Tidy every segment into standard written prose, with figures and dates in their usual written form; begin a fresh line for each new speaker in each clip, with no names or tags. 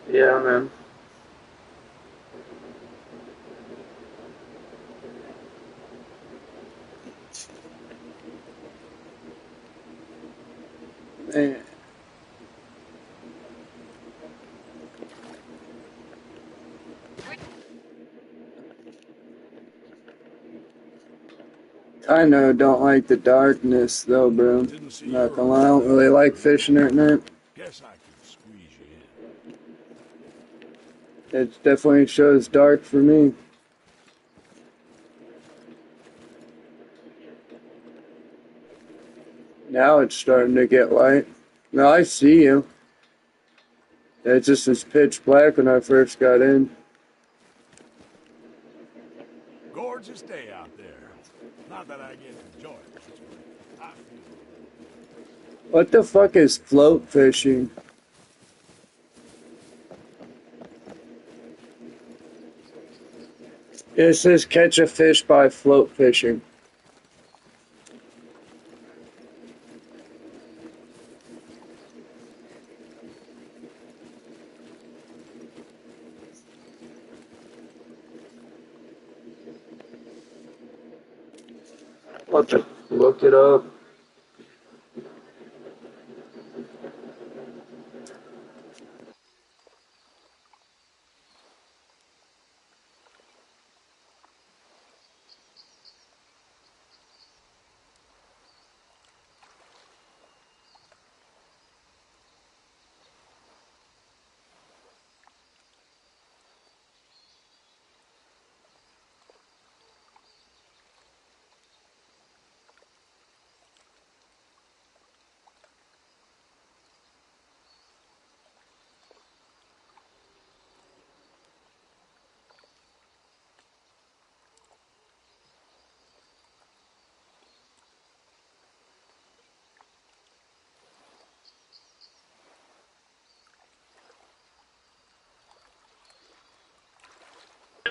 Yeah, man.
Man, I know don't like the darkness though, bro.
Didn't see you
Not gonna lie, I
around
don't
that
really like
long.
fishing at night.
Guess I could squeeze you
It definitely shows dark for me. Now it's starting to get light. No, I see you. It just was pitch black when I first got in.
in. Gorgeous day out there. Not that I get to enjoy it much, but I feel a little guilty.
What the fuck is float fishing? It says catch a fish by float fishing.
What the? Look it up.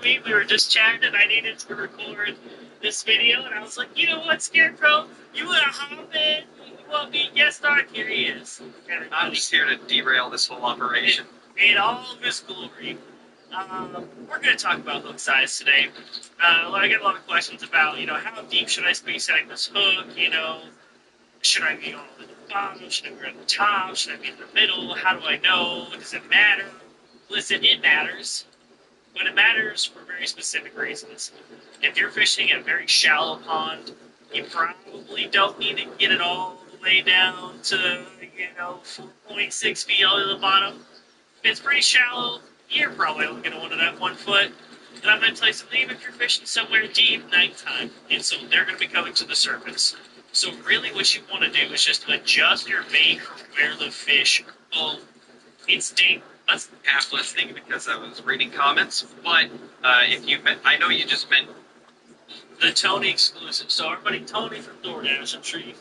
We were just chatting and I needed to record this video and I was like, you know what, Scarecrow? You wanna hop in? You want me guest star? Here he is.
I'm just here to derail this whole operation.
In all of his glory. We're going to talk about hook size today. I get a lot of questions about, how deep should I be setting this hook? Should I be all at the bottom? Should I be at the top? Should I be in the middle? How do I know? Does it matter? Listen, it matters. But it matters for very specific reasons. If you're fishing a very shallow pond, you probably don't need to get it all the way down to, 4.6 feet all to the bottom. If it's pretty shallow, you're probably only going to want it at 1 foot. And I'm going to tell you something, even if you're fishing somewhere deep, nighttime, and so they're going to be coming to the surface. So really what you want to do is just adjust your bait for where the fish go. Instinct.
That's half listening because I was reading comments. But if you meant, I know you just meant
The Tony exclusive. So everybody, Tony from DoorDash, I'm sure you.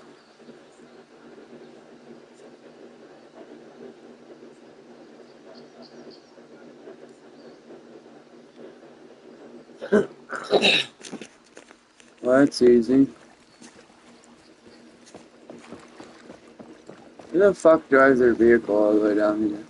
Well, that's easy. Who the fuck drives their vehicle all the way down here?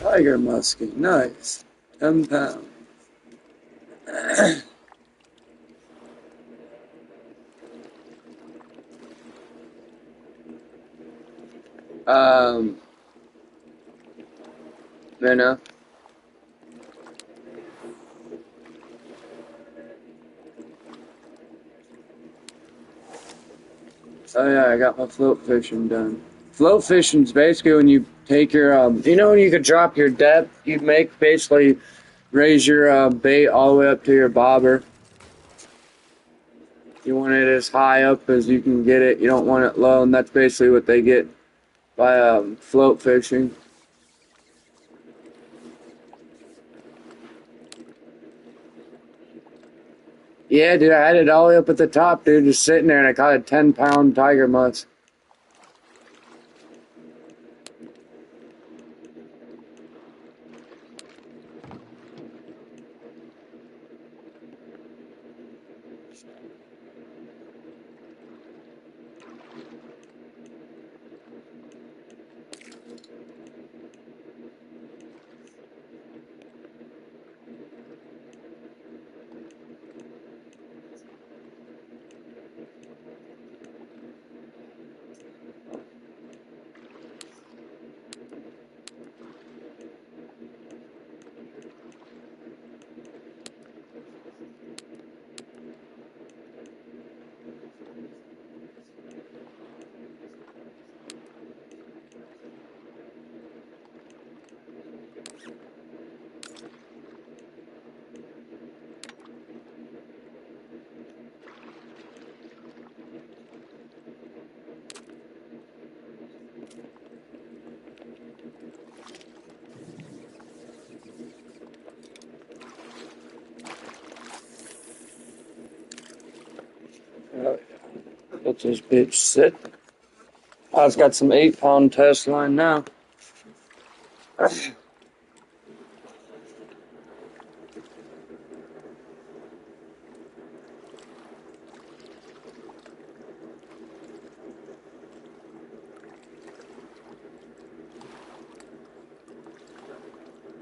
Tiger muskie, nice. 10 pounds. um, Minna. Oh yeah, I got my float fishing done. Float fishing is basically when you take your, you know, when you could drop your depth, you make basically raise your bait all the way up to your bobber. You want it as high up as you can get it. You don't want it low, and that's basically what they get by float fishing. Yeah, dude, I had it all the way up at the top, dude, just sitting there, and I caught a 10-pound tiger musk. Let this bitch sit. I've got some 8-pound test line now.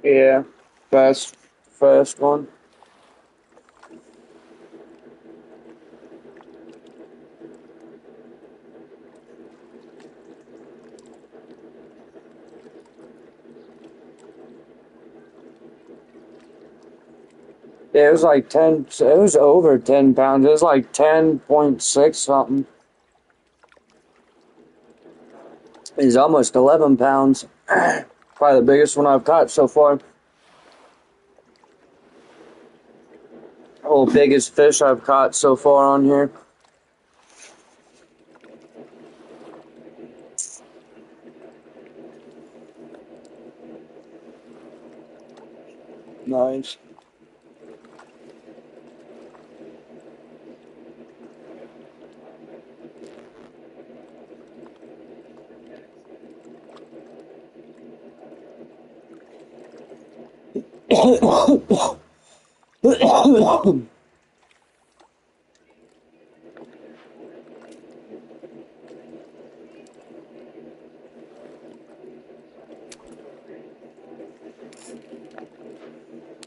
Yeah, first one. Yeah, it was like 10. It was over 10 pounds. It was like 10.6 something. It's almost 11 pounds. Probably the biggest one I've caught so far. Oh, biggest fish I've caught so far on here. Nice.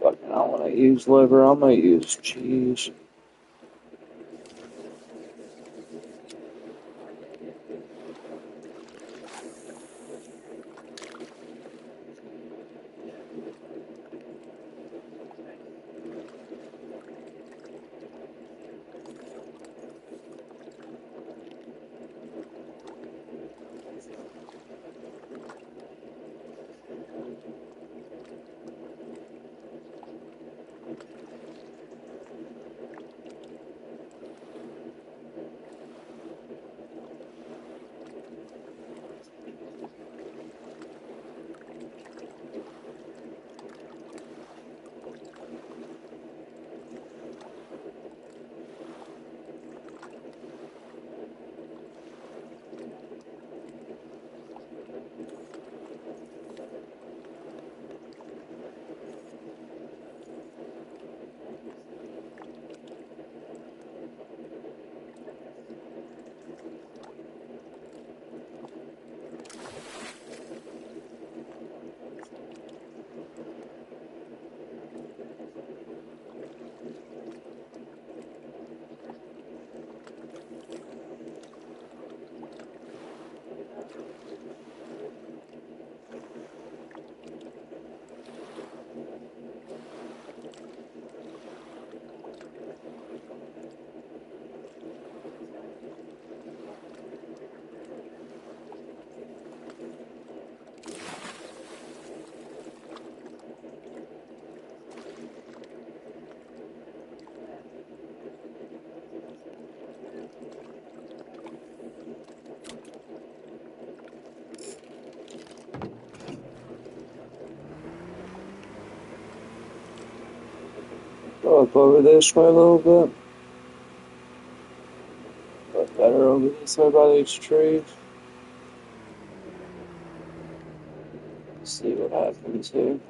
Fucking, I don't want to use liver. I'm gonna use cheese. Go up over this way a little bit. But better over this way by these trees. See what happens here.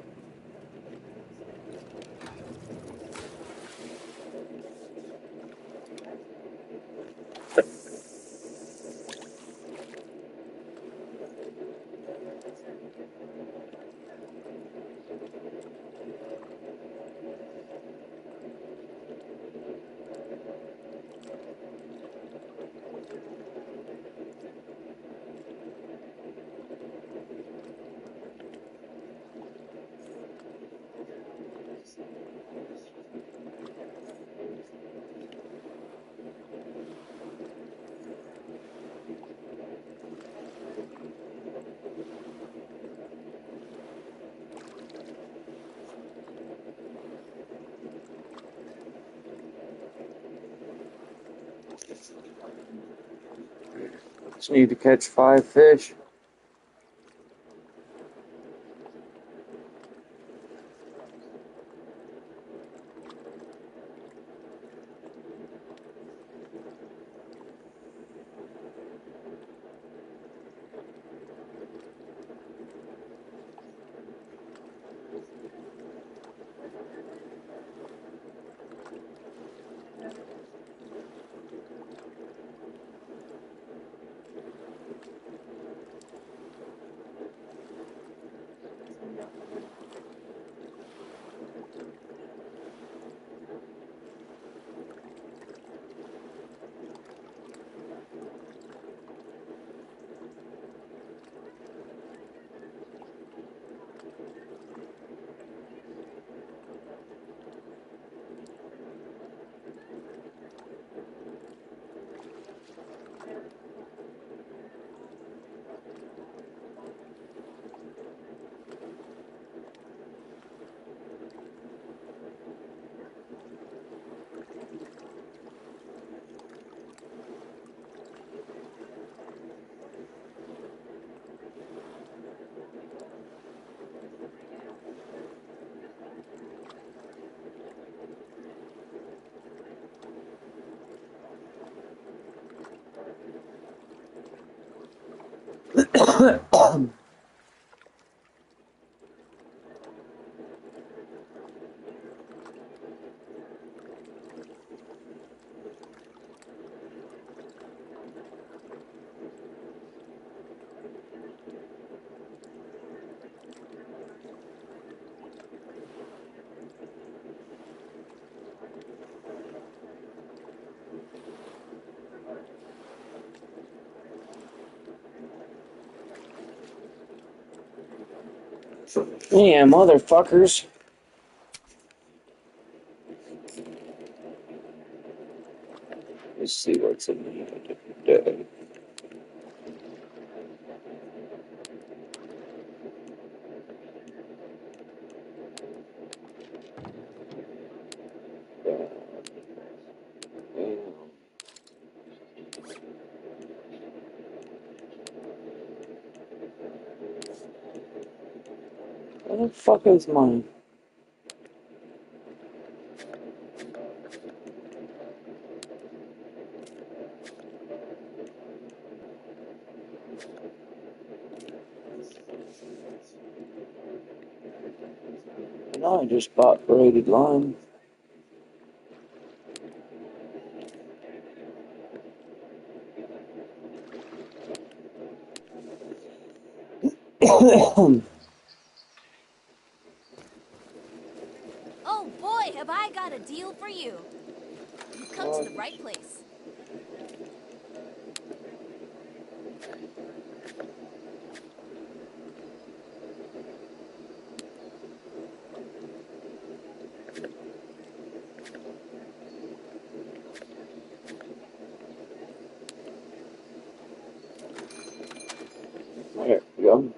Just need to catch 5 fish. Yeah, motherfuckers. Let's see what's in here. Where the fuck is mine? No, I just bought braided line.
Oh boy, have I got a deal for you. You've come to the right place.
There we go.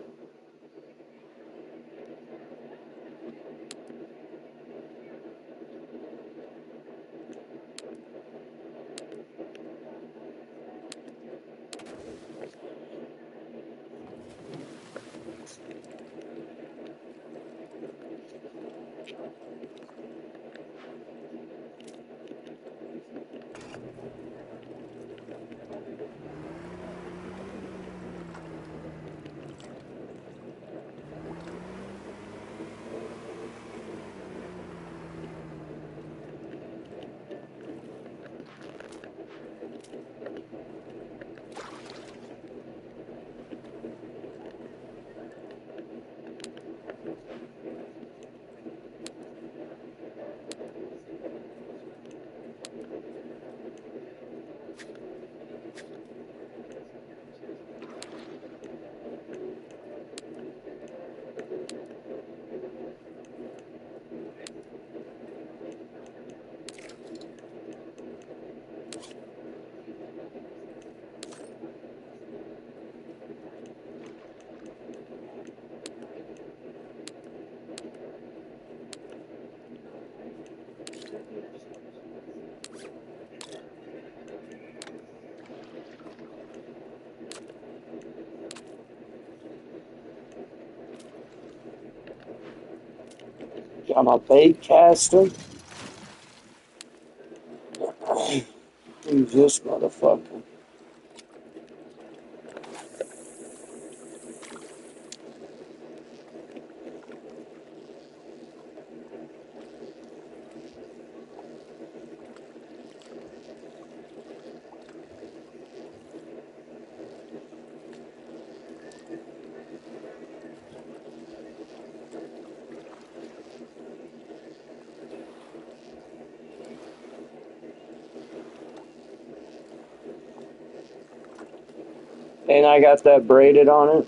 Got my bait caster. Who's this motherfucker? And I got that braided on it.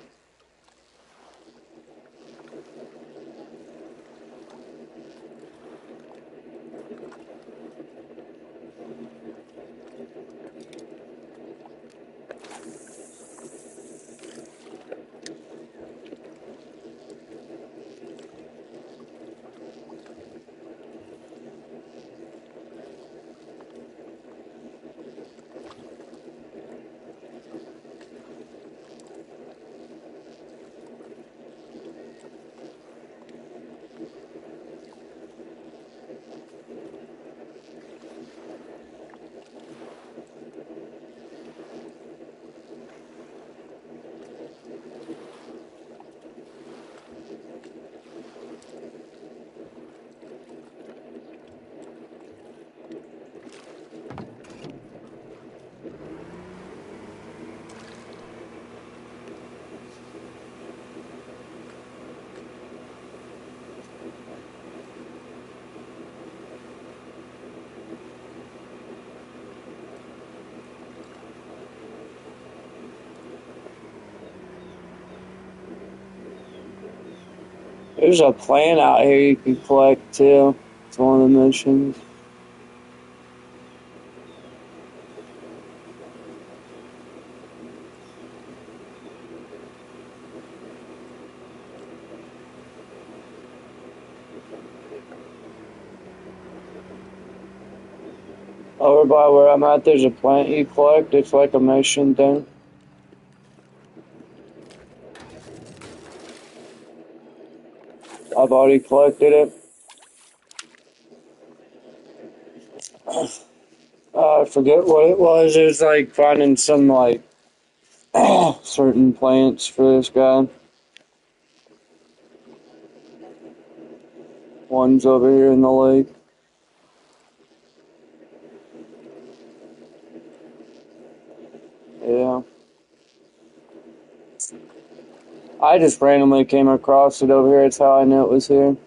There's a plant out here you can collect too. It's one of the missions. Over by where I'm at, there's a plant you collect. It's like a mission thing. I've already collected it. I forget what it was. It was like finding some like certain plants for this guy. One's over here in the lake. Yeah. I just randomly came across it over here. It's how I knew it was here.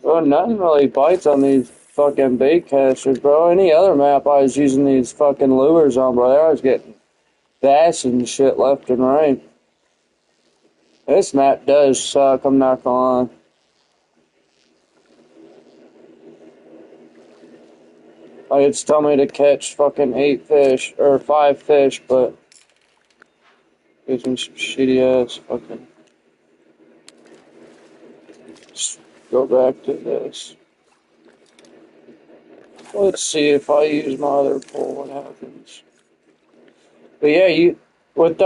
Well, nothing really bites on these fucking bait casters, bro. Any other map I was using these fucking lures on, bro. I was getting bass and shit left and right. This map does suck, I'm not gonna lie. Like, it's telling me to catch fucking 8 fish, or 5 fish, but using some shitty ass fucking... Let's go back to this. Let's see if I use my other pole, what happens. But yeah, with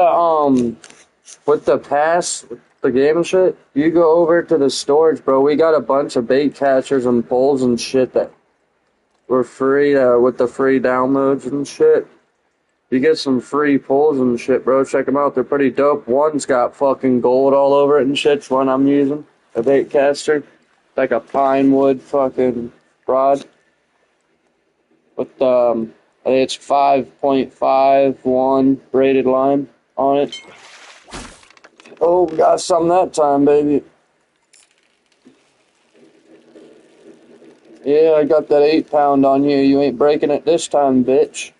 the pass, with the game and shit, you go over to the storage, bro. We got a bunch of bait catchers and poles and shit that were free, with the free downloads and shit. You get some free poles and shit, bro. Check them out. They're pretty dope. One's got fucking gold all over it and shit. It's one I'm using. A bait caster. Like a pine wood fucking rod. With, I think it's 5.51 braided line on it. Oh, got some that time, baby. Yeah, I got that 8-pound on you. You ain't breaking it this time, bitch.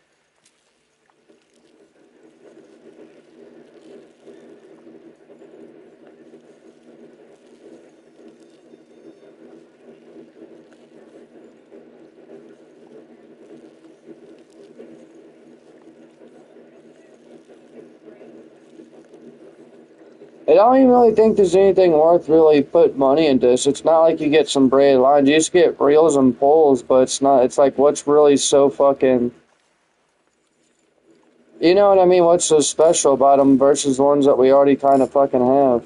I don't even really think there's anything worth really put money into this. It's not like you get some braided lines. You just get reels and poles, but it's not. It's like, what's really so fucking... You know what I mean? What's so special about them versus the ones that we already kind of fucking have?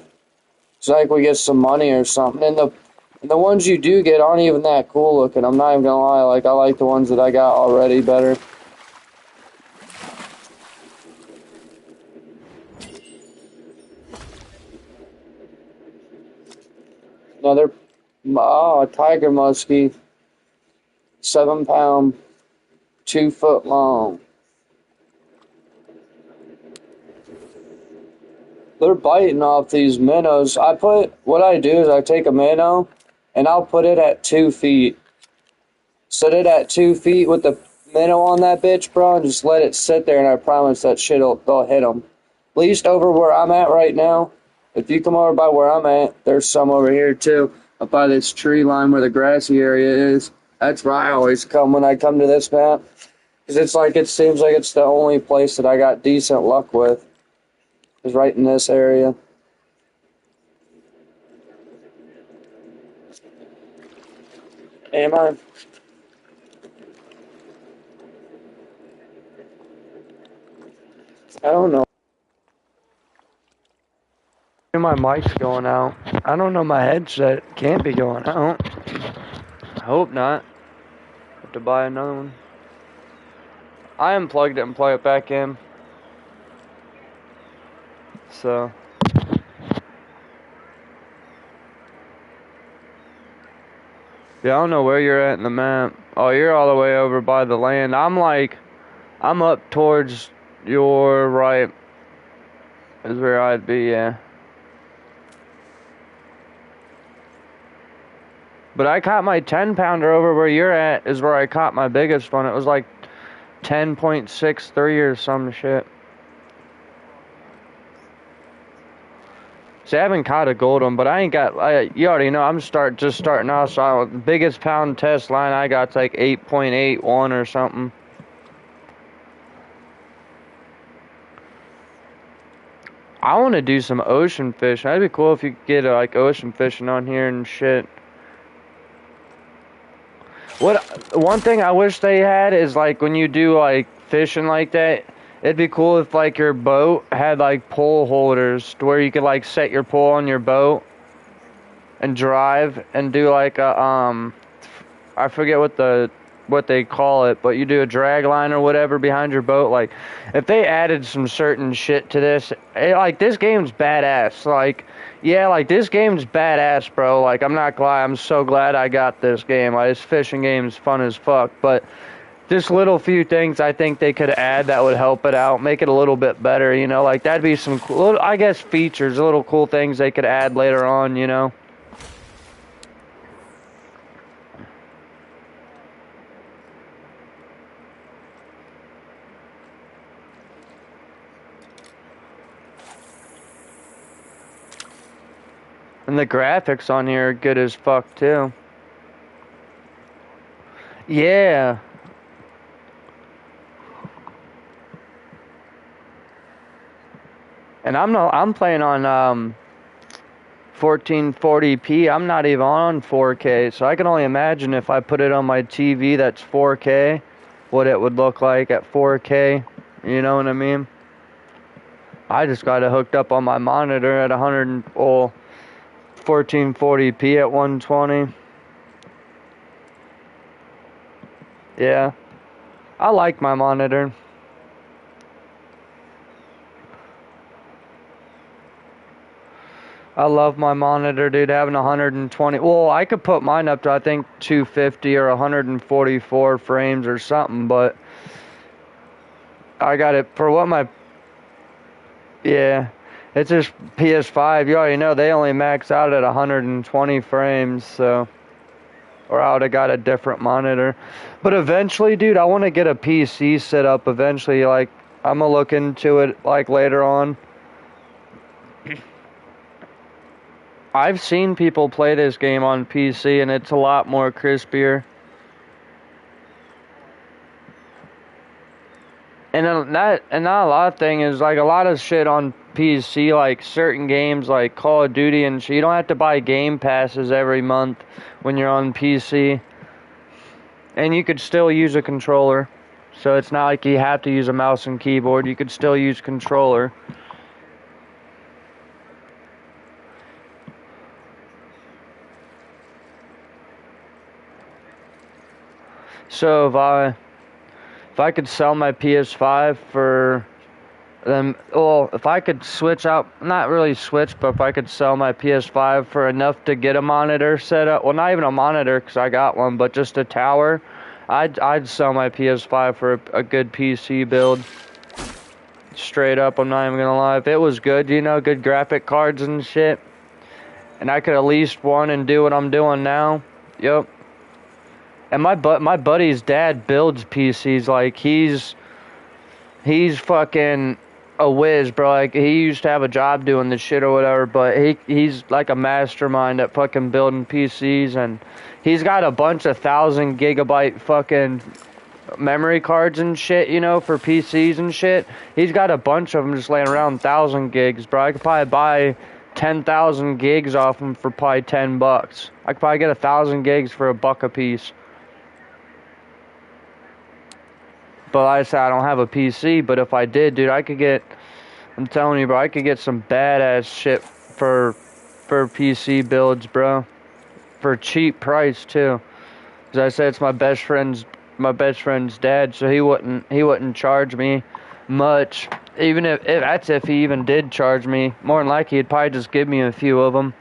It's like we get some money or something. And the ones you do get aren't even that cool looking. I'm not even gonna lie. Like, I like the ones that I got already better. Another, a tiger muskie, 7-pound, 2 foot long. They're biting off these minnows. What I do is I take a minnow and I'll put it at 2 feet. Set it at 2 feet with the minnow on that bitch, bro, and just let it sit there, and I promise that they'll hit them. At least over where I'm at right now. If you come over by where I'm at, there's some over here too. Up by this tree line where the grassy area is. That's where I always come when I come to this map. Because it seems like it's the only place that I got decent luck with. Is right in this area. Am I? I don't know. My mic's going out. I don't know, my headset can't be going out. I hope not. Have to buy another one. I unplugged it and plug it back in. So. Yeah, I don't know where you're at in the map. Oh, you're all the way over by the land. I'm up towards your right. Is where I'd be, yeah. But I caught my 10-pounder over where you're at is where I caught my biggest one. It was like 10.63 or some shit. See, I haven't caught a gold one, but I ain't got. You already know I'm just starting off. So the biggest pound test line I got's like 8.81 or something. I want to do some ocean fishing. That'd be cool if you could get like ocean fishing on here and shit. One thing I wish they had is like when you do like fishing like that, it'd be cool if like your boat had like pole holders to where you could like set your pole on your boat and drive and do like a I forget what they call it, but you do a drag line or whatever behind your boat. Like if they added some certain shit to this, like this game's badass. Like yeah, like this game's badass, bro. Like I'm not glad. I'm so glad I got this game. Like this fishing game's fun as fuck, but just little few things I think they could add that would help it out, make it a little bit better, you know, like that'd be some cool, I guess, features, little cool things they could add later on, you know. And the graphics on here are good as fuck too. Yeah. And I'm playing on 1440p. I'm not even on 4K, so I can only imagine if I put it on my TV that's 4K, what it would look like at 4K. You know what I mean? I just got it hooked up on my monitor at 1440p at 120. Yeah. I like my monitor. I love my monitor, dude, having 120. Well, I could put mine up to, I think, 250 or 144 frames or something, but I got it for what my... Yeah, it's just PS5. You already know they only max out at 120 frames, so... Or I would have got a different monitor. But eventually, dude, I want to get a PC set up eventually. Like, I'm going to look into it, like, later on. I've seen people play this game on PC, and it's a lot more crispier. And not a lot of thing is, like, a lot of shit on PC, like, certain games, like Call of Duty and shit, you don't have to buy game passes every month when you're on PC. And you could still use a controller. So it's not like you have to use a mouse and keyboard, you could still use controller. So if I could sell my PS5 for them, well, if I could switch out, not really switch, but if I could sell my PS5 for enough to get a monitor set up, well, not even a monitor because I got one, but just a tower, I'd sell my PS5 for a good PC build. Straight up, I'm not even gonna lie. If it was good, you know, good graphic cards and shit, and I could at least one and do what I'm doing now, yep. And my buddy's dad builds PCs. Like he's fucking a whiz, bro. Like he used to have a job doing this shit or whatever, but he's like a mastermind at fucking building PCs, and he's got a bunch of 1,000 gigabyte fucking memory cards and shit, you know, for PCs and shit. He's got a bunch of them just laying around, 1,000 gigs, bro. I could probably buy 10,000 gigs off them for probably $10. I could probably get 1,000 gigs for $1 a piece. But like I said, I don't have a PC, but if I did, dude, I could get, I'm telling you, bro, I could get some badass shit for PC builds, bro. For a cheap price, too. As I said, it's my best friend's dad, so he wouldn't charge me much. Even if he even did charge me, more than likely, he'd probably just give me a few of them.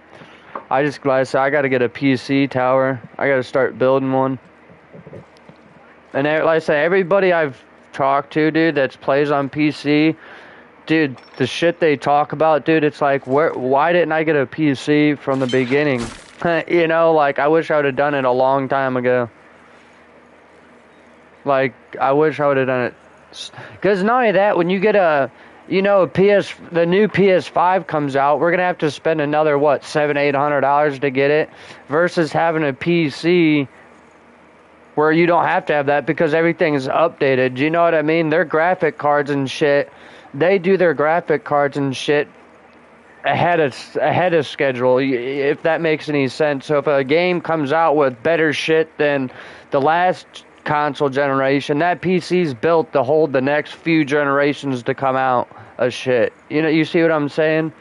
Like I said, I gotta get a PC tower. I gotta start building one. And like I say, everybody I've talked to, dude, that plays on PC, dude, the shit they talk about, dude, it's like, why didn't I get a PC from the beginning? You know, like, I wish I would have done it a long time ago. Like, I wish I would have done it. Because not only that, when you get the new PS5 comes out, we're going to have to spend another, what, $700-800 to get it, versus having a PC where you don't have to have that because everything's updated. Do you know what I mean? Their graphic cards and shit, they do their graphic cards and shit ahead of schedule, if that makes any sense. So if a game comes out with better shit than the last console generation, that PC's built to hold the next few generations to come out of shit. You know, you see what I'm saying?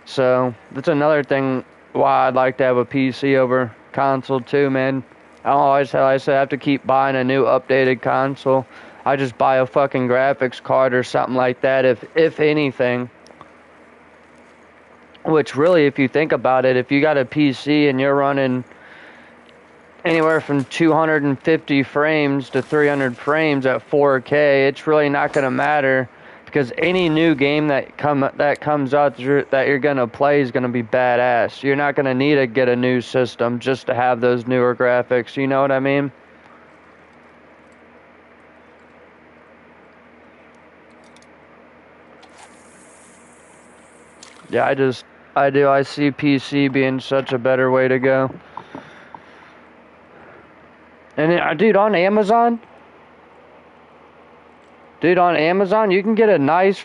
So that's another thing why I'd like to have a PC over console too, man. I don't always have to keep buying a new updated console. I just buy a fucking graphics card or something like that, if anything. Which really, if you think about it, if you got a PC and you're running anywhere from 250 frames to 300 frames at 4K, it's really not going to matter, because any new game that comes out that you're going to play is going to be badass. You're not going to need to get a new system just to have those newer graphics. You know what I mean? Yeah, I see PC being such a better way to go. And dude, on Amazon, you can get a nice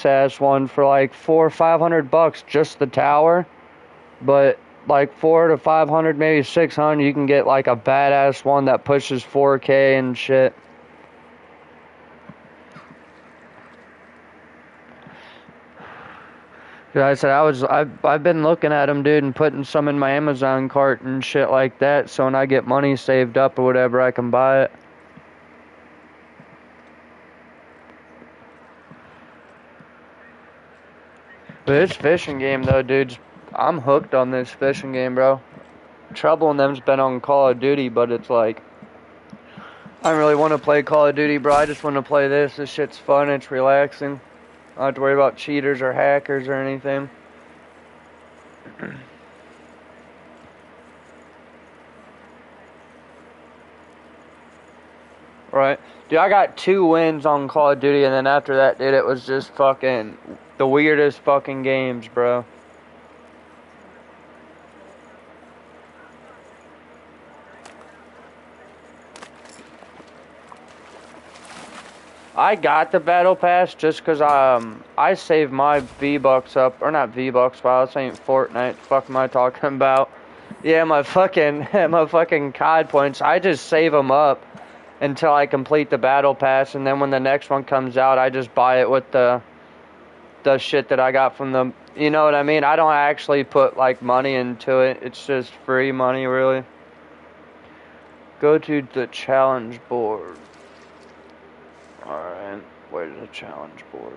ass one for like $400 or $500, just the tower. But like $400 to $500, maybe $600, you can get like a badass one that pushes 4K and shit. I said I've been looking at them, dude, and putting some in my Amazon cart and shit like that, so when I get money saved up or whatever, I can buy it. But this fishing game, though, dude, I'm hooked on this fishing game, bro. Trouble in them's been on Call of Duty, but it's like, I don't really want to play Call of Duty, bro. I just want to play this. This shit's fun. It's relaxing. I don't have to worry about cheaters or hackers or anything. Right. Dude, I got 2 wins on Call of Duty, and then after that, dude, it was just fucking the weirdest fucking games, bro. I got the battle pass just cause I saved my V-Bucks up, or not V-Bucks, wow, this ain't Fortnite, the fuck am I talking about? Yeah, my fucking COD points, I just save them up until I complete the battle pass, and then when the next one comes out, I just buy it with the shit that I got from the, you know what I mean? I don't actually put like money into it, it's just free money, really. Go to the challenge board. Alright, where's the challenge board?